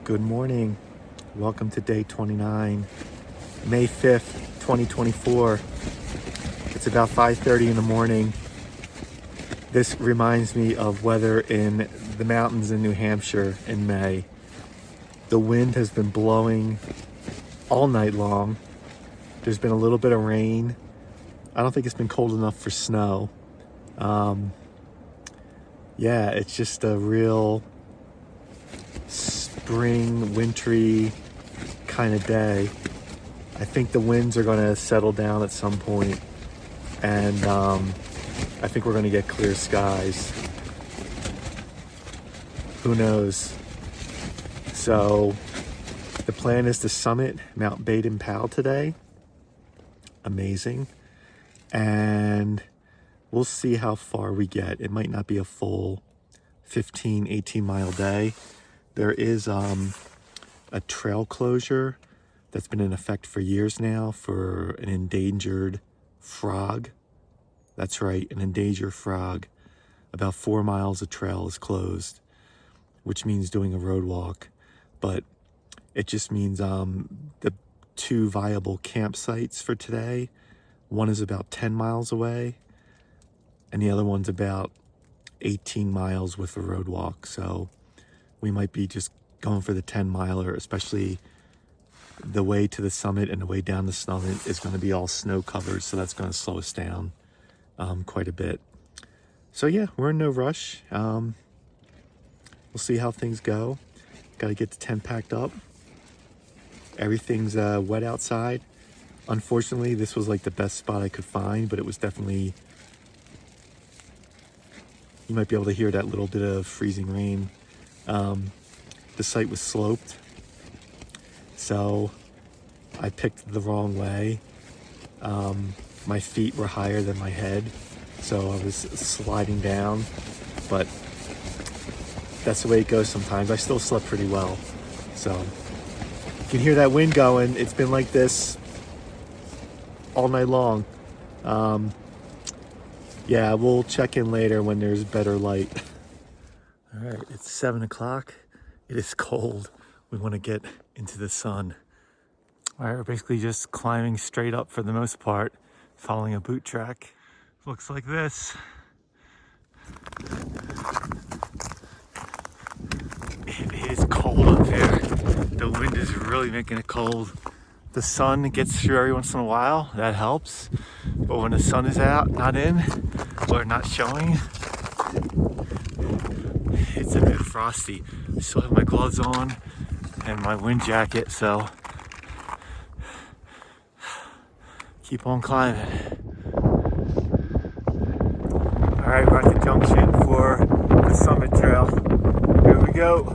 Good morning. Welcome to day 29, May 5th, 2024. It's about 5:30 in the morning. This reminds me of weather in the mountains in New Hampshire in May. The wind has been blowing all night long. There's been a little bit of rain. I don't think it's been cold enough for snow. It's just a real spring, wintry kind of day. I think the winds are going to settle down at some point, and I think we're going to get clear skies. Who knows? So the plan is to summit Mount Baden-Powell today. Amazing. And we'll see how far we get. It might not be a full 15, 18 mile day. There is a trail closure that's been in effect for years now for an endangered frog. That's right, an endangered frog. About 4 miles of trail is closed, which means doing a road walk. But it just means the two viable campsites for today, one is about 10 miles away, and the other one's about 18 miles with a road walk. So we might be just going for the 10 miler, especially the way to the summit and the way down the summit is going to be all snow covered. So that's going to slow us down quite a bit. So yeah, we're in no rush. We'll see how things go. Got to get the tent packed up. Everything's wet outside. Unfortunately, this was like the best spot I could find, but it was definitely, you might be able to hear that little bit of freezing rain. The site was sloped, so I picked the wrong way. My feet were higher than my head, so I was sliding down, but that's the way it goes sometimes. I still slept pretty well, so you can hear that wind going. It's been like this all night long. We'll check in later when there's better light. All right, it's 7 o'clock. It is cold. We want to get into the sun. All right, we're basically just climbing straight up for the most part, following a boot track. Looks like this. It is cold up here. The wind is really making it cold. The sun gets through every once in a while. That helps. But when the sun is out, not in, or not showing, it's a bit frosty. I still have my gloves on and my wind jacket, so keep on climbing. All right, we're at the junction for the summit trail. Here we go.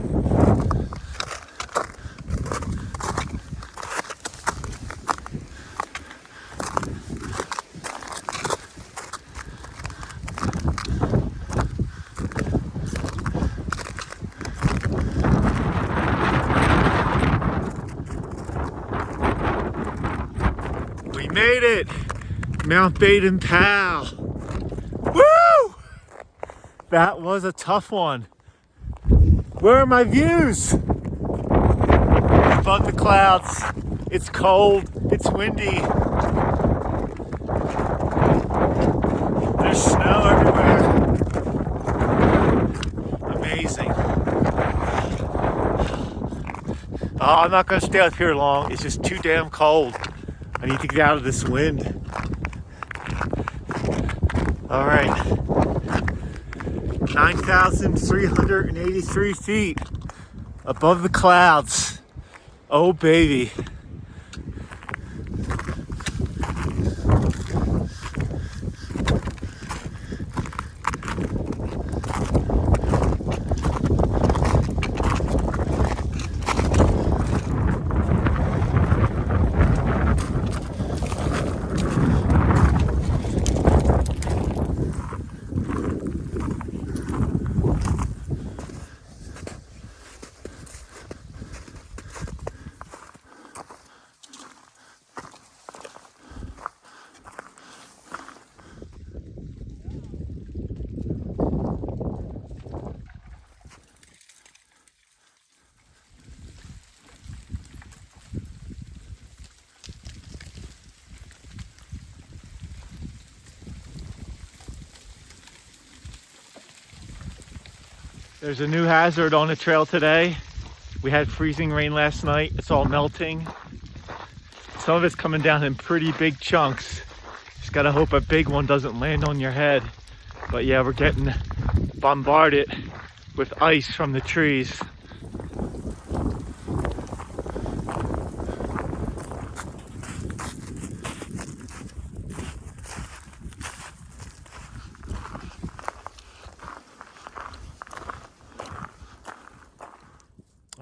We made it! Mount Baden-Powell. Woo! That was a tough one. Where are my views? Above the clouds. It's cold. It's windy. There's snow everywhere. Amazing. Oh, I'm not going to stay up here long. It's just too damn cold. I need to get out of this wind. All right. 9,383 feet above the clouds. Oh, baby. There's a new hazard on the trail today. We had freezing rain last night. It's all melting. Some of it's coming down in pretty big chunks. Just gotta hope a big one doesn't land on your head. But yeah, we're getting bombarded with ice from the trees.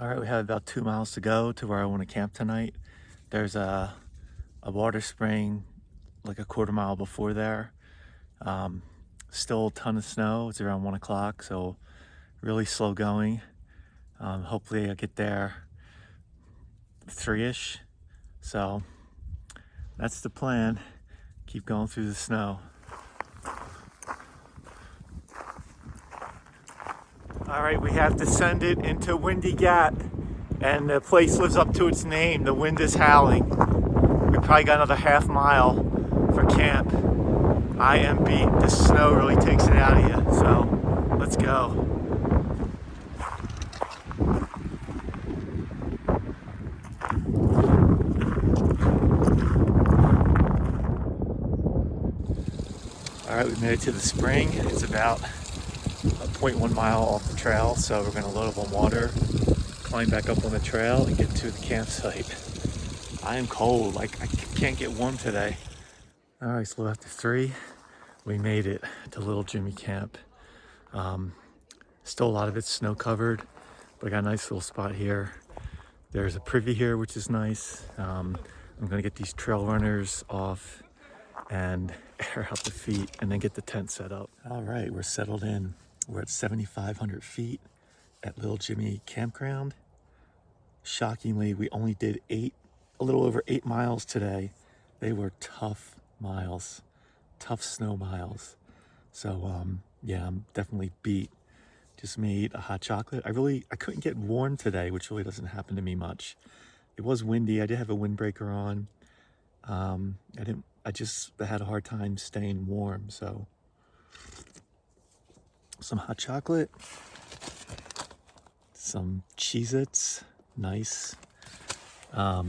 All right, we have about 2 miles to go to where I want to camp tonight. There's a water spring like a quarter mile before there. Still a ton of snow. It's around 1 o'clock, so really slow going. Hopefully I get there 3-ish. So that's the plan. Keep going through the snow. All right, we have descended into Windy Gap, and the place lives up to its name. The wind is howling. We probably got another half mile for camp. I am beat. The snow really takes it out of you, so let's go. All right, we made it to the spring. It's about 0.1 mile off the trail, so we're gonna load up on water, climb back up on the trail, and get to the campsite. I am cold, like I can't get warm today. All right, so after 3, we made it to Little Jimmy Camp. Still a lot of it's snow covered, but I got a nice little spot here. There's a privy here, which is nice. I'm gonna get these trail runners off and air out the feet and then get the tent set up. All right, we're settled in. We're at 7,500 feet at Little Jimmy Campground. Shockingly, we only did a little over 8 miles today. They were tough miles, tough snow miles. So yeah, I'm definitely beat. Just made a hot chocolate. I couldn't get warm today, which really doesn't happen to me much. It was windy. I did have a windbreaker on. I just had a hard time staying warm. So some hot chocolate, some Cheez-Its, nice. Yeah,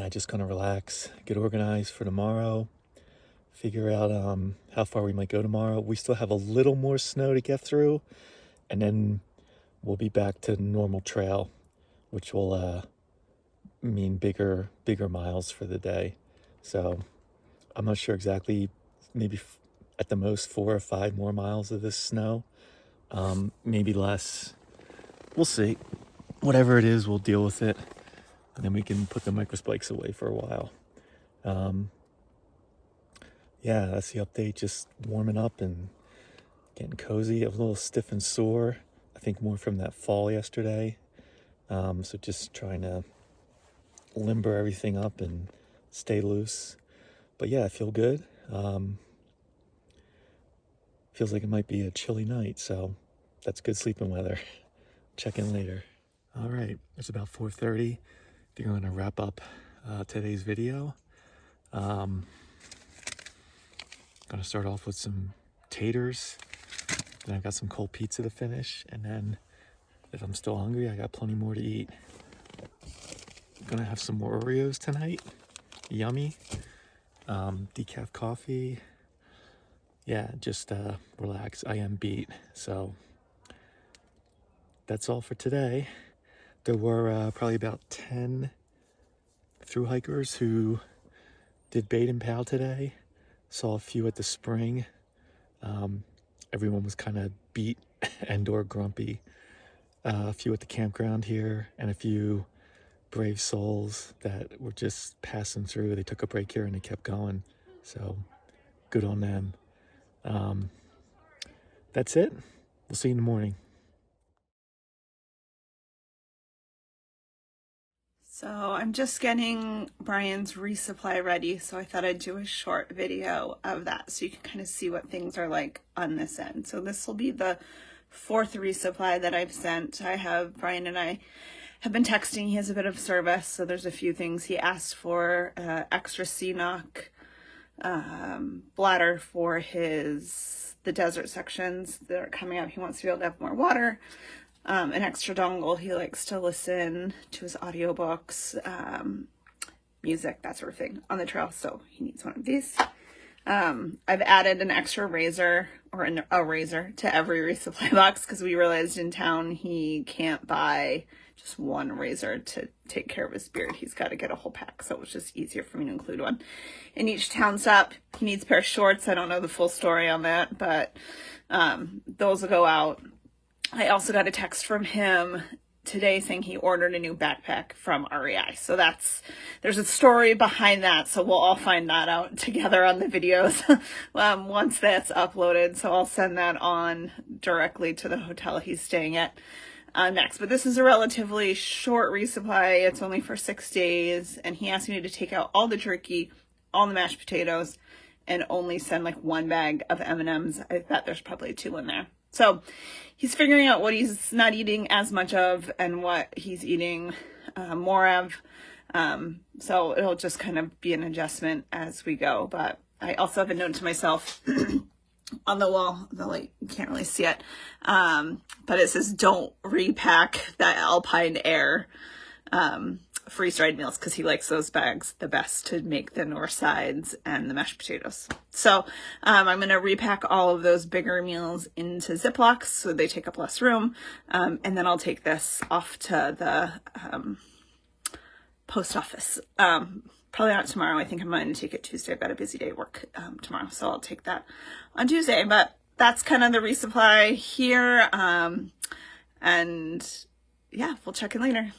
just gonna relax, get organized for tomorrow, figure out how far we might go tomorrow. We still have a little more snow to get through, and then we'll be back to normal trail, which will mean bigger miles for the day. So I'm not sure exactly, maybe at the most 4 or 5 more miles of this snow, maybe less. We'll see. Whatever it is, we'll deal with it, and then we can put the microspikes away for a while. Yeah, that's the update. Just warming up and getting cozy. I was a little stiff and sore, I think more from that fall yesterday. So just trying to limber everything up and stay loose. But yeah, I feel good. Feels like it might be a chilly night, so that's good sleeping weather. Check in later. All right, it's about 4:30. I think I'm gonna wrap up today's video. Gonna start off with some taters. Then I've got some cold pizza to finish, and then if I'm still hungry, I got plenty more to eat. I'm gonna have some more Oreos tonight. Yummy. Decaf coffee. Yeah, just relax. I am beat. So that's all for today. There were probably about 10 thru-hikers who did Baden-Powell today. Saw a few at the spring. Everyone was kind of beat and or grumpy. A few at the campground here, and a few brave souls that were just passing through. They took a break here and they kept going. So good on them. That's it. We'll see you in the morning. So I'm just getting Brian's resupply ready, so I thought I'd do a short video of that so you can kind of see what things are like on this end. So this will be the 4th resupply that I've sent. Brian and I have been texting. He has a bit of service, so there's a few things he asked for. Extra CNOC, bladder for the desert sections that are coming up. He wants to be able to have more water. An extra dongle. He likes to listen to his audiobooks, music, that sort of thing on the trail. So he needs one of these. I've added an extra razor or a razor to every resupply box because we realized in town he can't buy just one razor to take care of his beard. He's got to get a whole pack, so it was just easier for me to include one. In each town stop, he needs a pair of shorts. I don't know the full story on that, but those will go out. I also got a text from him today saying he ordered a new backpack from REI. So there's a story behind that. So we'll all find that out together on the videos once that's uploaded. So I'll send that on directly to the hotel he's staying at next. But this is a relatively short resupply. It's only for 6 days. And he asked me to take out all the jerky, all the mashed potatoes, and only send like one bag of M&Ms. I bet there's probably 2 in there. So he's figuring out what he's not eating as much of and what he's eating more of. So it'll just kind of be an adjustment as we go. But I also have a note to myself on the wall. The light, you can't really see it. But it says, don't repack that Alpine Air freeze-dried meals, because he likes those bags the best to make the north sides and the mashed potatoes. So I'm going to repack all of those bigger meals into Ziplocs so they take up less room. And then I'll take this off to the post office. Probably not tomorrow. I think I'm going to take it Tuesday. I've got a busy day at work tomorrow, so I'll take that on Tuesday. But that's kind of the resupply here. And yeah, we'll check in later.